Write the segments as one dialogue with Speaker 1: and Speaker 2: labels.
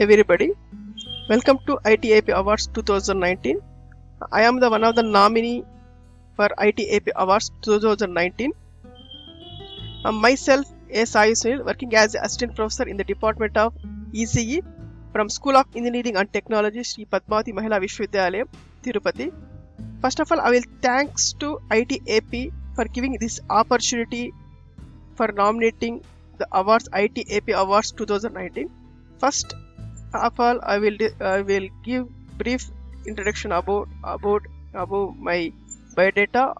Speaker 1: everybody. Welcome to ITAP Awards 2019. I am the one of the nominee for ITAP Awards 2019. Myself, S. Ayusunil, working as Assistant Professor in the Department of ECE from School of Engineering and Technology, Sri Padmavati Mahila Vishwavidyalaya, Tirupati. First of all, I will thanks to ITAP for giving this opportunity for nominating the awards ITAP Awards 2019. First of all, I will give brief introduction about my biodata.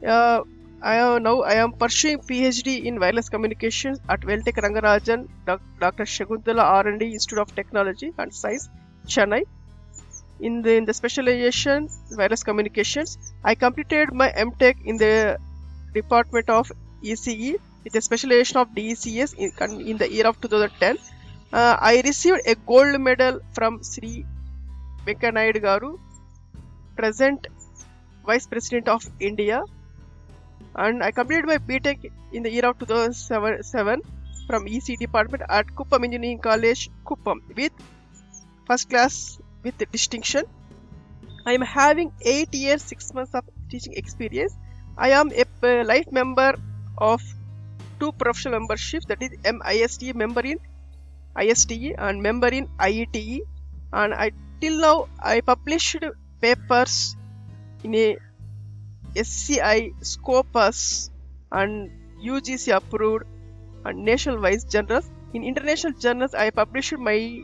Speaker 1: I am pursuing PhD in wireless communications at Veltech Rangarajan Dr. Shakuntala R&D Institute of Technology and Science, Chennai. In the specialization wireless communications, I completed my MTech in the Department of ECE with a specialization of DECS in the year of 2010. I received a gold medal from Sri Venkaiah Naidu Garu, present Vice President of India, and I completed my BTech in the year of 2007 from ECE department at Kuppam Engineering College, Kuppam, with first class with distinction. I am having 8 years 6 months of teaching experience. I am a life member of 2 professional memberships, that is MISTE member in ISTE and member in IETE, and till now I published papers in a SCI, Scopus and UGC approved and national-wise journals. In international journals, I published my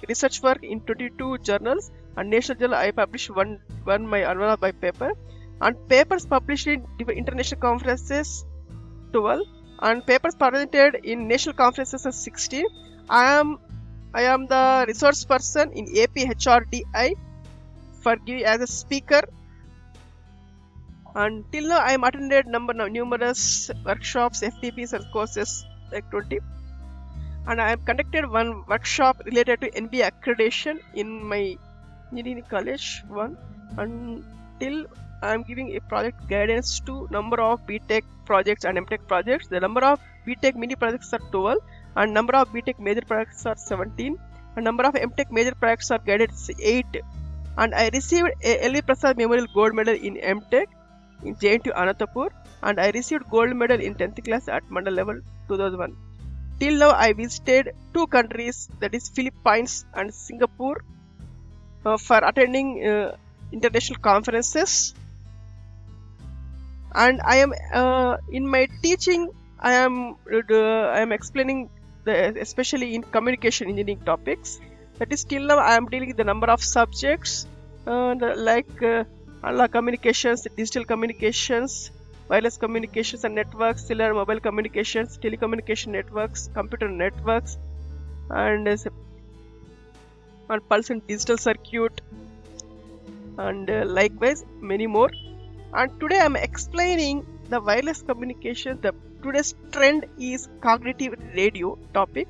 Speaker 1: research work in 22 journals, and national journal I published one of my paper, and papers published in international conferences 12, and papers presented in national conferences 16. I am the resource person in APHRDI for giving as a speaker, and till now I am attended numerous workshops, FTPs and courses like 20, and I have conducted one workshop related to NBA accreditation in my engineering college 1, and till I am giving a project guidance to number of BTech projects and MTech projects. The number of BTech mini projects are 12, and number of BTech major projects are 17, and number of MTech major projects are guided 8. And I received a L.V. Prasad Memorial Gold Medal in MTech in JNTU Anantapur, and I received gold medal in 10th class at Mandal level 2001. Till now I visited 2 countries, that is Philippines and Singapore, for attending international conferences. And I am in my teaching I am explaining especially in communication engineering topics. That is, till now I am dealing with the number of subjects like analog communications, digital communications, wireless communications and networks, cellular mobile communications, telecommunication networks, computer networks, and pulse and digital circuit, and likewise many more. And today I am explaining the wireless communication. Today's trend is cognitive radio topic.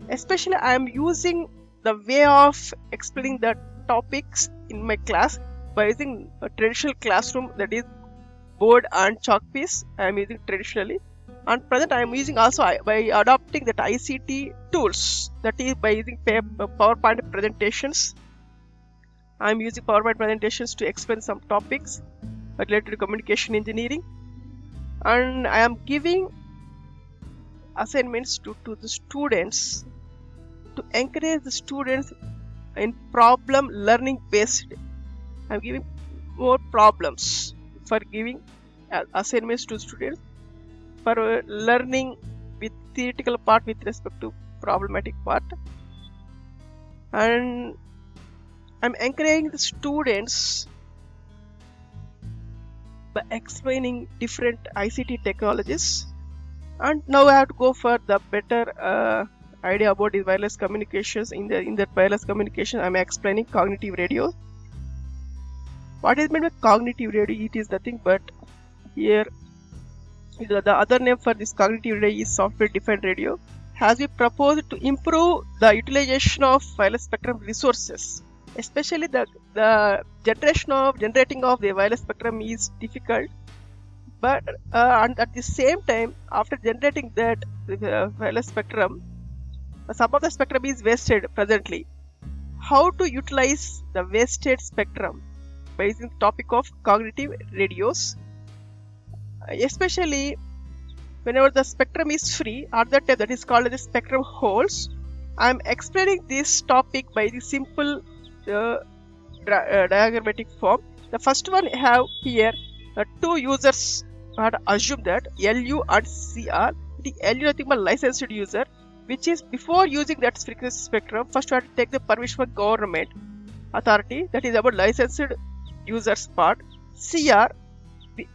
Speaker 1: Especially I am using the way of explaining the topics in my class by using a traditional classroom, that is board and chalk piece. I am using traditionally, and present I am using also by adopting that ICT tools, that is by using PowerPoint presentations. I am using PowerPoint presentations to explain some topics related to communication engineering, and I am giving assignments to the students to encourage the students in problem learning based. I am giving more problems for giving assignments to students for learning with theoretical part with respect to problematic part, and I am encouraging the students by explaining different ICT technologies. And now I have to go for the better idea about the wireless communications. In the wireless communication I am explaining cognitive radio. What is meant by cognitive radio? It is nothing but, here the other name for this cognitive radio is software defined radio, has been proposed to improve the utilization of wireless spectrum resources. Especially the generating of the wireless spectrum is difficult, but and at the same time, after generating that wireless spectrum, Some of the spectrum is wasted presently. How to utilize the wasted spectrum by using the topic of cognitive radios, especially whenever the spectrum is free, at that time that is called as the spectrum holes. I am explaining this topic by the simple diagrammatic form. The first one have here two users. I had assumed that LU and CR. The LU nothing but licensed user, which is before using that frequency spectrum, first we have to take the permission from government authority, that is about licensed users part. CR,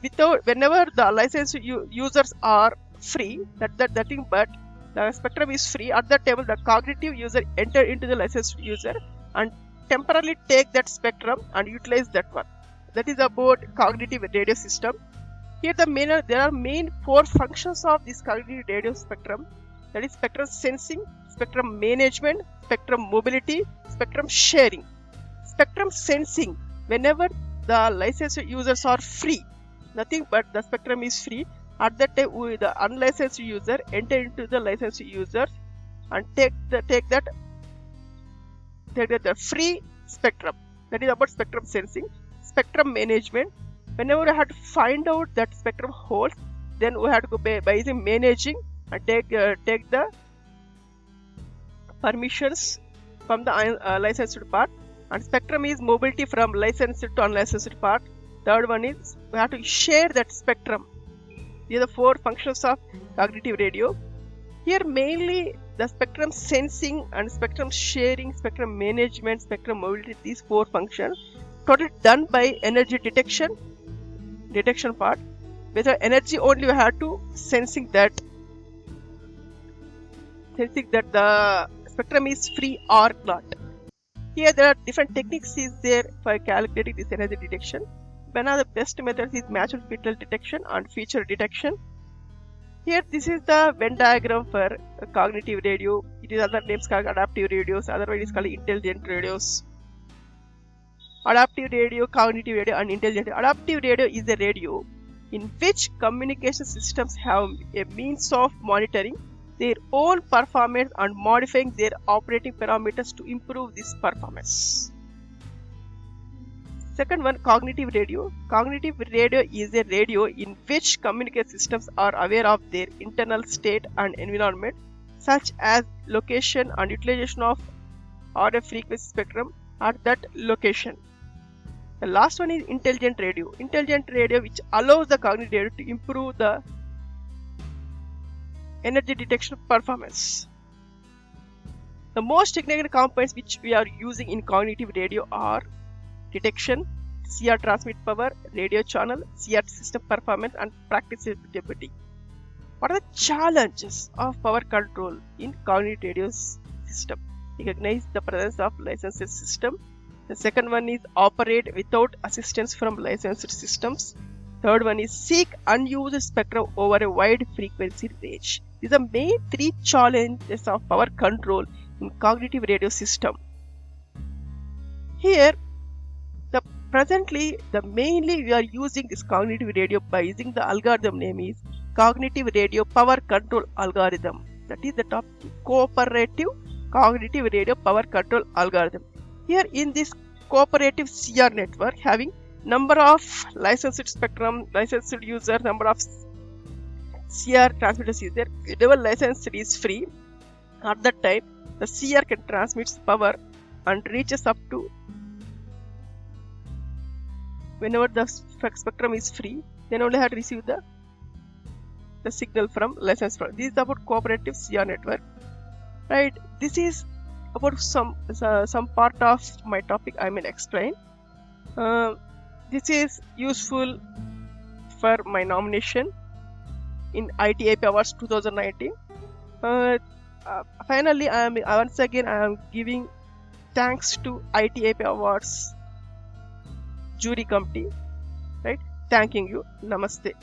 Speaker 1: without, whenever the licensed users are free, that thing, but the spectrum is free, at that table the cognitive user enter into the licensed user and temporarily take that spectrum and utilize that one. That is about cognitive radio system. Here there are main four functions of this cognitive radio spectrum. That is spectrum sensing, spectrum management, spectrum mobility, spectrum sharing. Spectrum sensing, whenever the licensed users are free, nothing but the spectrum is free, at that time the unlicensed user enter into the licensed user and take the free spectrum. That is about spectrum sensing. Spectrum management, whenever we have to find out that spectrum holds, then we have to go by using managing and take the permissions from the licensed part. And spectrum is mobility from licensed to unlicensed part. Third one is we have to share that spectrum. These are the four functions of cognitive radio. Here mainly the spectrum sensing and spectrum sharing, spectrum management, spectrum mobility, these four functions totally done by energy detection part. With energy only we have to sensing that the spectrum is free or not. Here there are different techniques is there for calculating this energy detection. One of the best methods is matched feature detection and feature detection. Here this is the Venn diagram for cognitive radio. It is other names called adaptive radios, otherwise it is called intelligent radios. Adaptive radio, cognitive radio and intelligent radio. Adaptive radio is a radio in which communication systems have a means of monitoring their own performance and modifying their operating parameters to improve this performance. Second one, cognitive radio. Cognitive radio is a radio in which communication systems are aware of their internal state and environment, such as location and utilization of RF frequency spectrum at that location. The last one is intelligent radio. Intelligent radio which allows the cognitive radio to improve the energy detection performance. The most significant components which we are using in cognitive radio are detection, CR transmit power, radio channel, CR system performance and practicability. What are the challenges of power control in cognitive radio system? Recognize the presence of licensed system. The second one is operate without assistance from licensed systems. Third one is seek unused spectrum over a wide frequency range. These are main three challenges of power control in cognitive radio system. Here, presently mainly we are using this cognitive radio by using the algorithm name is cognitive radio power control algorithm. That is the top cooperative cognitive radio power control algorithm. Here in this cooperative CR network having number of licensed spectrum, licensed user, number of CR transmitters is there. Whenever licensed is free, at that time the CR can transmit power and reaches up to, whenever the spectrum is free, then only have to receive the signal from licensed. This is about cooperative CR network, right? This is about some part of my topic I will explain. This is useful for my nomination in ITAP Awards 2019. Finally, once again I am giving thanks to ITAP Awards jury committee, right? Thanking you. Namaste.